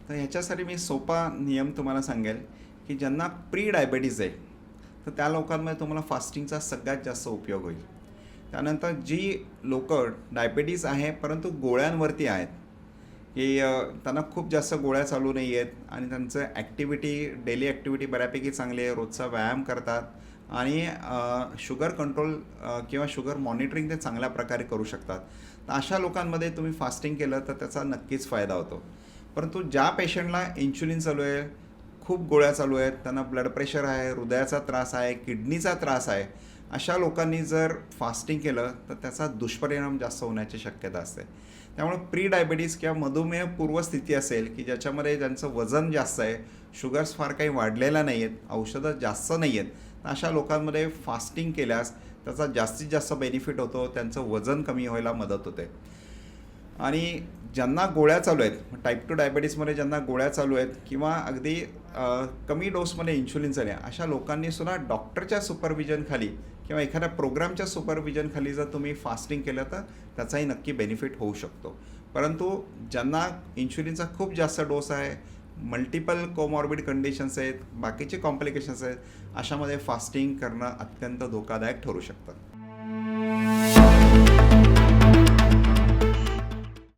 तर ह्याच्यासाठी मी सोपा नियम तुम्हाला सांगेल की ज्यांना प्री डायबेटीज आहे तर त्या लोकांमध्ये तुम्हाला फास्टिंगचा सगळ्यात जास्त उपयोग होईल. त्यानंतर जी लोक डायबेटीज आहे परंतु गोळ्यांवरती आहेत की त्यांना खूप जास्त गोळ्या चालू नाही आहेत आणि त्यांचं ॲक्टिव्हिटी डेली ॲक्टिव्हिटी बऱ्यापैकी चांगली आहे, रोजचा व्यायाम करतात आणि शुगर कंट्रोल किंवा शुगर मॉनिटरिंग ते चांगल्या प्रकारे करू शकतात. तर अशा लोकांमध्ये तुम्ही फास्टिंग केलं तर त्याचा नक्कीच फायदा होतो. परंतु ज्या पेशंटला इन्शुलिन चालू आहे, खूप गोळ्या चालू आहेत, त्यांना ब्लड प्रेशर आहे, हृदयाचा त्रास आहे, किडनीचा त्रास आहे, अशा लोकांनी जर फास्टिंग केलं तर त्याचा दुष्परिणाम जास्त होण्याची शक्यता असते. त्यामुळे प्री डायबिटीज किंवा मधुमेह पूर्वस्थिती असेल की ज्याच्यामध्ये ज्यांचं वजन जास्त आहे, शुगर्स फार काही वाढलेल्या नाही आहेत, औषधं जास्त नाही आहेत, तर अशा लोकांमध्ये फास्टिंग केल्यास त्याचा जास्तीत जास्त बेनिफिट होतो, त्यांचं वजन कमी व्हायला मदत होते. आणि ज्यांना गोळ्या चालू आहेत, टाईप 2 डायबेटीसमध्ये ज्यांना गोळ्या चालू आहेत किंवा अगदी कमी डोसमध्ये इन्शुलिन चालू आहे, अशा लोकांनीसुद्धा डॉक्टरच्या सुपरविजनखाली किंवा एखाद्या प्रोग्रामच्या सुपरविजनखाली जर तुम्ही फास्टिंग केलं तर त्याचाही नक्की बेनिफिट होऊ शकतो. परंतु ज्यांना इन्शुलिनचा खूप जास्त डोस आहे, मल्टिपल कोमॉर्बिड कंडिशन्स आहेत, बाकीचे कॉम्प्लिकेशन्स आहेत, अशामध्ये फास्टिंग करणं अत्यंत धोकादायक ठरू शकतं.